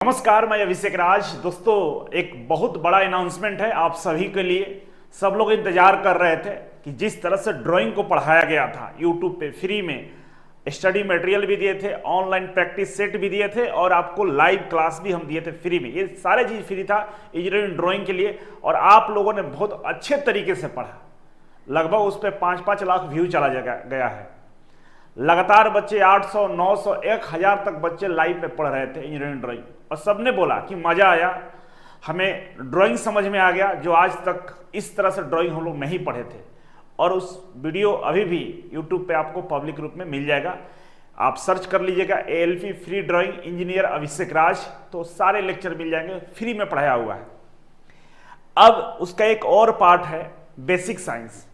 नमस्कार, मैं अभिषेक राज। दोस्तों, एक बहुत बड़ा अनाउंसमेंट है आप सभी के लिए। सब लोग इंतजार कर रहे थे कि जिस तरह से ड्राइंग को पढ़ाया गया था यूट्यूब पे फ्री में, स्टडी मटेरियल भी दिए थे, ऑनलाइन प्रैक्टिस सेट भी दिए थे और आपको लाइव क्लास भी हम दिए थे फ्री में। ये सारे चीज़ फ्री था इंजीनियरिंग ड्राइंग के लिए और आप लोगों ने बहुत अच्छे तरीके से पढ़ा। लगभग उस पर 5-5 लाख व्यू चला गया है। लगातार बच्चे 800, 900, 1000 तक बच्चे लाइव में पढ़ रहे थे इंजीनियरिंग ड्राइंग और सबने बोला कि मज़ा आया, हमें ड्राइंग समझ में आ गया जो आज तक इस तरह से ड्राइंग हम लोग नहीं पढ़े थे। और उस वीडियो अभी भी यूट्यूब पे आपको पब्लिक रूप में मिल जाएगा। आप सर्च कर लीजिएगा ALP फ्री ड्राइंग इंजीनियर अभिषेक राज, तो सारे लेक्चर मिल जाएंगे, फ्री में पढ़ाया हुआ है। अब उसका एक और पार्ट है बेसिक साइंस,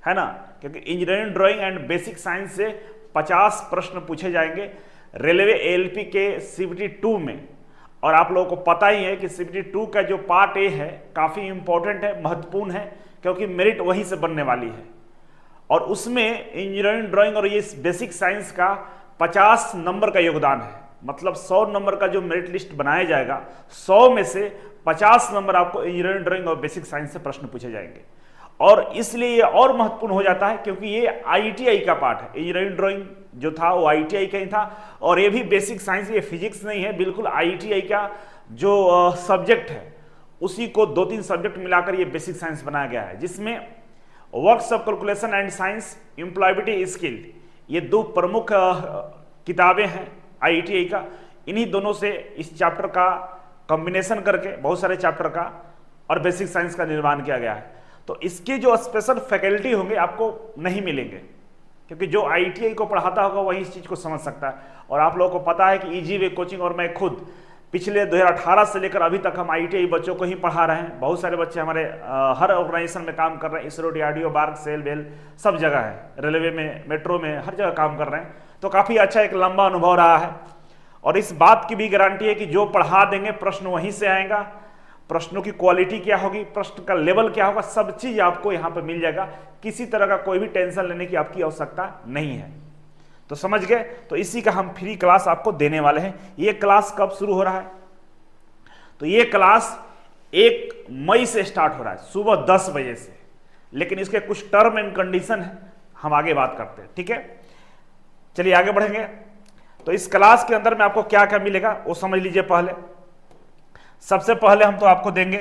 है ना, क्योंकि engineering drawing and basic science से 50 प्रश्न पूछे जाएंगे रेलवे ALP के CBT 2 में। और आप लोगों को पता ही है कि CBT 2 का जो पार्ट ए है काफ़ी इंपॉर्टेंट है, महत्वपूर्ण है, क्योंकि मेरिट वहीं से बनने वाली है। और उसमें इंजीनियरिंग ड्राइंग और ये बेसिक साइंस का 50 नंबर का योगदान है। मतलब 100 नंबर का जो मेरिट लिस्ट बनाया जाएगा, 100 में से 50 नंबर आपको इंजीनियरिंग ड्राइंग और बेसिक साइंस से प्रश्न पूछे जाएंगे। और इसलिए ये और महत्वपूर्ण हो जाता है क्योंकि ये IITI का पार्ट है। इंजीनियरिंग ड्राइंग जो था वो IITI का ही था और ये भी बेसिक साइंस, ये फिजिक्स नहीं है, बिल्कुल IITI का जो सब्जेक्ट है उसी को 2-3 सब्जेक्ट मिलाकर ये बेसिक साइंस बनाया गया है, जिसमें works of calculation and science, employability skill, ये 2 प्रमुख किताबें हैं IITI का। इन्हीं दोनों से इस चैप्टर का कॉम्बिनेशन करके बहुत सारे चैप्टर का और बेसिक साइंस का निर्माण किया गया है। तो इसके जो स्पेशल फैकल्टी होंगे आपको नहीं मिलेंगे, क्योंकि जो IITI को पढ़ाता होगा वही इस चीज़ को समझ सकता है। और आप लोगों को पता है कि ईजी वे कोचिंग और मैं खुद पिछले 2018 से लेकर अभी तक हम IITI बच्चों को ही पढ़ा रहे हैं। बहुत सारे बच्चे हमारे हर ऑर्गेनाइजेशन में काम कर रहे हैं, इसरो, DRDO, बार्क, सेल, वेल, सब जगह है, रेलवे में, मेट्रो में, हर जगह काम कर रहे हैं। तो काफ़ी अच्छा एक लंबा अनुभव रहा है। और इस बात की भी गारंटी है कि जो पढ़ा देंगे प्रश्न वहीं से आएगा, प्रश्नों की क्वालिटी क्या होगी, प्रश्न का लेवल क्या होगा, सब चीज़ आपको यहाँ पर मिल जाएगा। किसी तरह का कोई भी टेंशन लेने की आपकी आवश्यकता नहीं है। तो समझ गए? तो इसी का हम फ्री क्लास आपको देने वाले हैं। ये क्लास कब शुरू हो रहा है? तो ये क्लास 1 मई से स्टार्ट हो रहा है, सुबह 10 बजे से। लेकिन इसके कुछ टर्म एंड कंडीशन है, हम आगे बात करते हैं, ठीक है? चलिए आगे बढ़ेंगे। तो इस क्लास के अंदर में आपको क्या क्या मिलेगा वो समझ लीजिए। पहले सबसे पहले हम तो आपको देंगे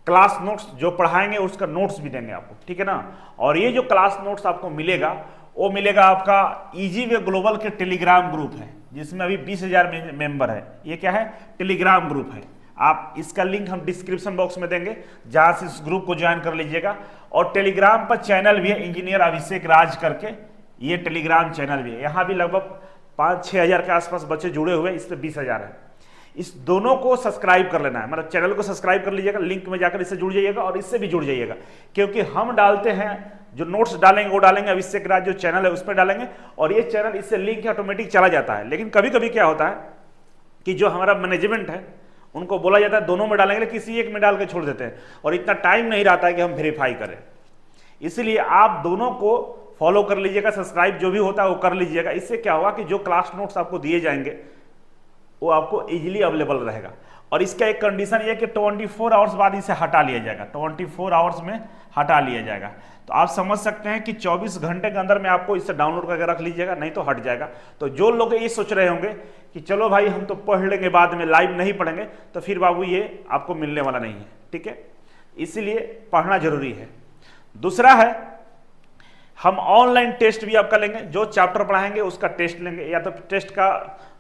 क्लास नोट्स, जो पढ़ाएंगे उसका नोट्स भी देंगे आपको, ठीक है ना। और ये जो क्लास नोट्स आपको मिलेगा वो मिलेगा आपका ईजी वे ग्लोबल के टेलीग्राम ग्रुप है, जिसमें अभी 20,000 मेंबर है। ये क्या है? टेलीग्राम ग्रुप है। आप इसका लिंक हम डिस्क्रिप्शन बॉक्स में देंगे, जहां से इस ग्रुप को ज्वाइन कर लीजिएगा। और टेलीग्राम पर चैनल भी है, इंजीनियर अभिषेक राज करके, ये टेलीग्राम चैनल भी है। यहाँ भी लगभग 5-6 हज़ार के आसपास बच्चे जुड़े हुए हैं, इस पर 20,000 है। इस दोनों को सब्सक्राइब कर लेना है, मतलब चैनल को सब्सक्राइब कर लीजिएगा, लिंक में जाकर इससे जुड़ जाइएगा और इससे भी जुड़ जाइएगा, क्योंकि हम डालते हैं जो नोट्स डालेंगे वो डालेंगे अभिषेक राज जो चैनल है उस पर डालेंगे, और ये चैनल इससे लिंक ऑटोमेटिक चला जाता है। लेकिन कभी कभी क्या होता है कि जो हमारा मैनेजमेंट है उनको बोला जाता है दोनों में डालेंगे, किसी एक में डाल के छोड़ देते हैं, और इतना टाइम नहीं रहता है कि हम वेरीफाई करें। इसलिए आप दोनों को फॉलो कर लीजिएगा, सब्सक्राइब जो भी होता है वो कर लीजिएगा। इससे क्या होगा कि जो क्लास नोट्स आपको दिए जाएंगे वो आपको इजीली अवेलेबल रहेगा। और इसका एक कंडीशन ये है कि 24 आवर्स बाद इसे हटा लिया जाएगा, 24 आवर्स में हटा लिया जाएगा। तो आप समझ सकते हैं कि 24 घंटे के अंदर में आपको इसे डाउनलोड करके रख लीजिएगा, नहीं तो हट जाएगा। तो जो लोग ये सोच रहे होंगे कि चलो भाई हम तो पढ़ लेंगे बाद में, लाइव नहीं पढ़ेंगे, तो फिर बाबू ये आपको मिलने वाला नहीं है, ठीक है। इसीलिए पढ़ना जरूरी है। दूसरा है, हम ऑनलाइन टेस्ट भी आपका लेंगे, जो चैप्टर पढ़ाएंगे उसका टेस्ट लेंगे, या तो टेस्ट का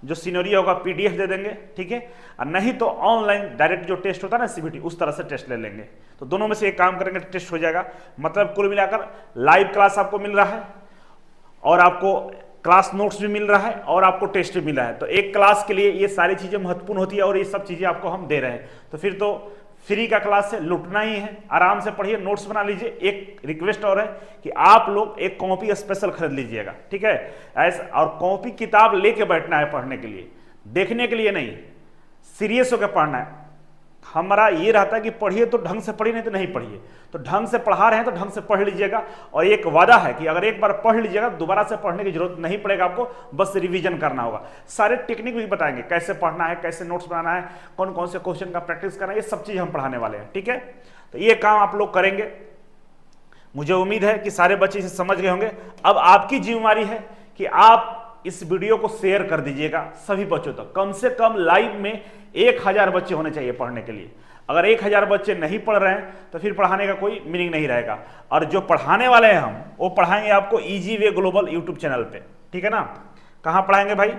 जो सिनेरियो होगा PDF दे देंगे, ठीक है, और नहीं तो ऑनलाइन डायरेक्ट जो टेस्ट होता है ना CBT, उस तरह से टेस्ट ले लेंगे। तो दोनों में से एक काम करेंगे, टेस्ट हो जाएगा। मतलब कुल मिलाकर लाइव क्लास आपको मिल रहा है, और आपको क्लास नोट्स भी मिल रहा है, और आपको टेस्ट भी मिल रहा है। तो एक क्लास के लिए ये सारी चीज़ें महत्वपूर्ण होती है, और ये सब चीज़ें आपको हम दे रहे हैं। तो फिर तो फ्री का क्लास से लुटना ही है। आराम से पढ़िए, नोट्स बना लीजिए। एक रिक्वेस्ट और है कि आप लोग एक कॉपी स्पेशल खरीद लीजिएगा, ठीक है। ऐसा, और कॉपी किताब लेके बैठना है पढ़ने के लिए, देखने के लिए नहीं, सीरियस होकर पढ़ना है। हमारा ये रहता है कि पढ़िए तो ढंग से पढ़िए, नहीं तो नहीं पढ़िए। तो ढंग से पढ़ा रहे हैं तो ढंग से पढ़ लीजिएगा, और एक वादा है कि अगर एक बार पढ़ लीजिएगा दोबारा से पढ़ने की जरूरत नहीं पड़ेगा आपको, बस रिवीजन करना होगा। सारे टेक्निक भी बताएंगे, कैसे पढ़ना है, कैसे नोट्स बनाना है, कौन कौन से क्वेश्चन का प्रैक्टिस करना है, ये सब चीज हम पढ़ाने वाले हैं, ठीक है। तो ये काम आप लोग करेंगे, मुझे उम्मीद है कि सारे बच्चे इसे समझ गए होंगे। अब आपकी जिम्मेदारी है कि आप इस वीडियो को शेयर कर दीजिएगा सभी बच्चों तक। कम से कम लाइव में 1000 बच्चे होने चाहिए पढ़ने के लिए। अगर 1000 बच्चे नहीं पढ़ रहे हैं तो फिर पढ़ाने का कोई मीनिंग नहीं रहेगा। और जो पढ़ाने वाले हैं हम, वो पढ़ाएंगे आपको easy way global YouTube channel पे, ठीक है ना। कहाँ पढ़ाएंगे भाई?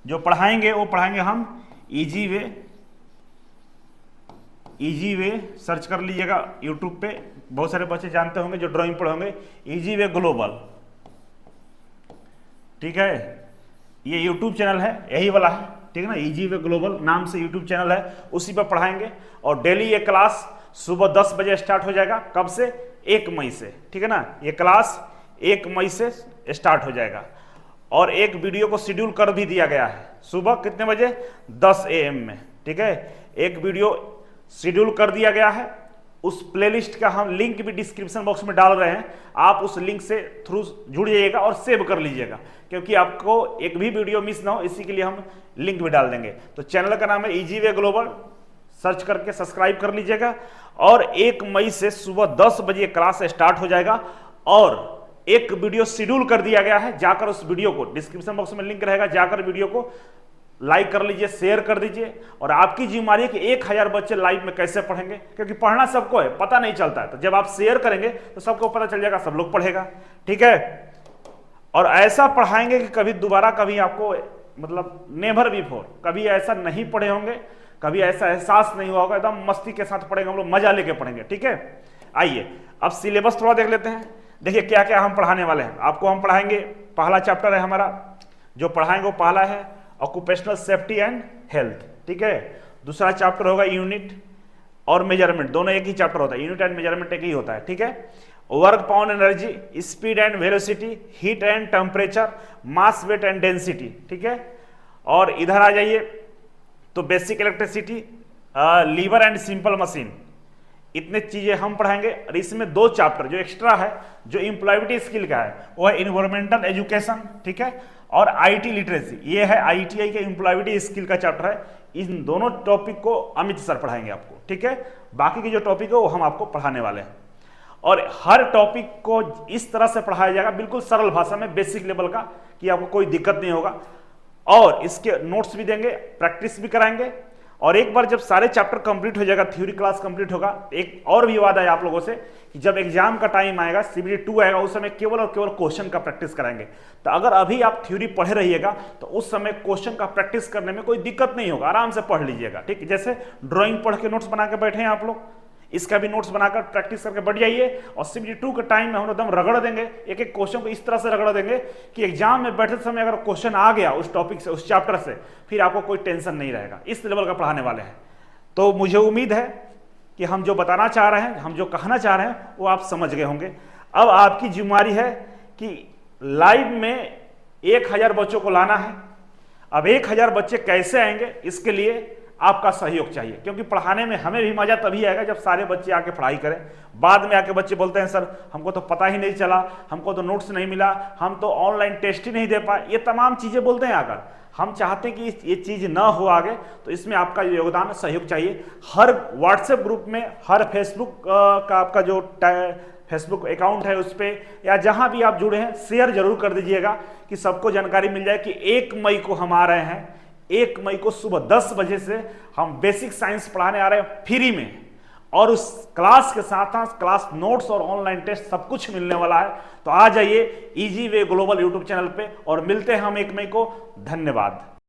जो पढ़ाएंगे वो पढ़ाएंगे हम इजी वे सर्च कर लीजिएगा यूट्यूब पे। बहुत सारे बच्चे जानते होंगे जो ड्राइंग पढ़ोगे, इजी वे ग्लोबल, ठीक है। ये यूट्यूब चैनल है, यही वाला है, ठीक है ना। इजी वे ग्लोबल नाम से यूट्यूब चैनल है, उसी पर पढ़ाएंगे। और डेली ये क्लास सुबह 10 बजे स्टार्ट हो जाएगा। कब से? 1 मई से, ठीक है ना। ये क्लास 1 मई से स्टार्ट हो जाएगा। और एक वीडियो को शेड्यूल कर भी दिया गया है, सुबह कितने बजे? 10 AM में, ठीक है। एक वीडियो शेड्यूल कर दिया गया है। उस प्लेलिस्ट का हम लिंक भी डिस्क्रिप्शन बॉक्स में डाल रहे हैं, आप उस लिंक से थ्रू जुड़ जाइएगा और सेव कर लीजिएगा, क्योंकि आपको एक भी वीडियो मिस ना हो, इसी के लिए हम लिंक भी डाल देंगे। तो चैनल का नाम है इजी वे ग्लोबल, सर्च करके सब्सक्राइब कर लीजिएगा। और 1 मई से सुबह 10 बजे क्लास स्टार्ट हो जाएगा। और एक वीडियो शेड्यूल कर दिया गया है, जाकर उस वीडियो को, डिस्क्रिप्शन बॉक्स में लिंक रहेगा, जाकर वीडियो को लाइक कर लीजिए, शेयर कर दीजिए। और आपकी जिम्मेदारी है कि 1000 बच्चे लाइव में कैसे पढ़ेंगे, क्योंकि पढ़ना सबको है, पता नहीं चलता है। तो जब आप शेयर करेंगे तो सबको पता चल जाएगा, सब लोग पढ़ेगा, ठीक है। और ऐसा पढ़ाएंगे कि कभी दोबारा कभी आपको मतलब नेवर बिफोर कभी ऐसा नहीं पढ़े होंगे, कभी ऐसा एहसास नहीं हुआ होगा। एकदम मस्ती के साथ पढ़ेंगे हम लोग, मजा लेके पढ़ेंगे, ठीक है। आइए अब सिलेबस थोड़ा देख लेते हैं। देखिए क्या क्या हम पढ़ाने वाले हैं। आपको हम पढ़ाएंगे, पहला चैप्टर है हमारा, जो पढ़ाएंगे वो पहला है ऑक्यूपेशनल सेफ्टी एंड हेल्थ, ठीक है। दूसरा चैप्टर होगा यूनिट और मेजरमेंट, दोनों एक ही चैप्टर होता है, यूनिट एंड मेजरमेंट एक ही होता है, ठीक है। Work pound energy, speed and velocity, heat and temperature, mass weight and density, ठीक है। और इधर आ जाइए तो basic electricity, lever and simple machine, इतने चीजें हम पढ़ाएंगे। और इसमें 2 चैप्टर जो एक्स्ट्रा है, जो एम्प्लॉयबिलिटी स्किल का है, वो है इन्वायरमेंटल एजुकेशन, ठीक है, और आईटी लिटरेसी, ये है आईटीआई के एम्प्लॉयबिलिटी स्किल का चैप्टर है। इन दोनों टॉपिक को अमित सर पढ़ाएंगे आपको, ठीक है। बाकी की जो टॉपिक है वो हम आपको पढ़ाने वाले हैं। और हर टॉपिक को इस तरह से पढ़ाया जाएगा, बिल्कुल सरल भाषा में, बेसिक लेवल का, कि आपको कोई दिक्कत नहीं होगा। और इसके नोट्स भी देंगे, प्रैक्टिस भी कराएंगे। और एक बार जब सारे चैप्टर कंप्लीट हो जाएगा, थ्योरी क्लास कंप्लीट होगा, एक और भी वादा है आप लोगों से कि जब एग्जाम का टाइम आएगा, CBT 2 आएगा, उस समय केवल और केवल क्वेश्चन का प्रैक्टिस कराएंगे। तो अगर अभी आप थ्योरी पढ़े रहिएगा तो उस समय क्वेश्चन का प्रैक्टिस करने में कोई दिक्कत नहीं होगा, आराम से पढ़ लीजिएगा, ठीक। जैसे ड्राइंग पढ़ के नोट्स बना के बैठे हैं आप लोग, इसका भी नोट्स बनाकर प्रैक्टिस करके बढ़ जाइए। और CBT 2 के टाइम में हम एकदम रगड़ देंगे, एक एक क्वेश्चन को इस तरह से रगड़ देंगे कि एग्जाम में बैठे समय अगर क्वेश्चन आ गया उस टॉपिक से, उस चैप्टर से, फिर आपको कोई टेंशन नहीं रहेगा। इस लेवल का पढ़ाने वाले हैं। तो मुझे उम्मीद है कि हम जो बताना चाह रहे हैं, हम जो कहना चाह रहे हैं, वो आप समझ गए होंगे। अब आपकी जिम्मेदारी है कि लाइव में 1000 बच्चों को लाना है। अब 1000 बच्चे कैसे आएंगे, इसके लिए आपका सहयोग चाहिए, क्योंकि पढ़ाने में हमें भी मजा तभी आएगा जब सारे बच्चे आके पढ़ाई करें। बाद में आके बच्चे बोलते हैं सर हमको तो पता ही नहीं चला, हमको तो नोट्स नहीं मिला, हम तो ऑनलाइन टेस्ट ही नहीं दे पाए, ये तमाम चीजें बोलते हैं आकर। हम चाहते हैं कि ये चीज ना हो आगे, तो इसमें आपका योगदान, सहयोग चाहिए। हर व्हाट्सएप ग्रुप में, हर फेसबुक का आपका जो फेसबुक अकाउंट है उस पर, या जहां भी आप जुड़े हैं, शेयर जरूर कर दीजिएगा कि सबको जानकारी मिल जाए कि 1 मई को हम आ रहे हैं। 1 मई को सुबह 10 बजे से हम बेसिक साइंस पढ़ाने आ रहे हैं फ्री में। और उस क्लास के साथ साथ क्लास नोट्स और ऑनलाइन टेस्ट सब कुछ मिलने वाला है। तो आ जाइए easy way global YouTube channel पे और मिलते हैं हम 1 मई को। धन्यवाद।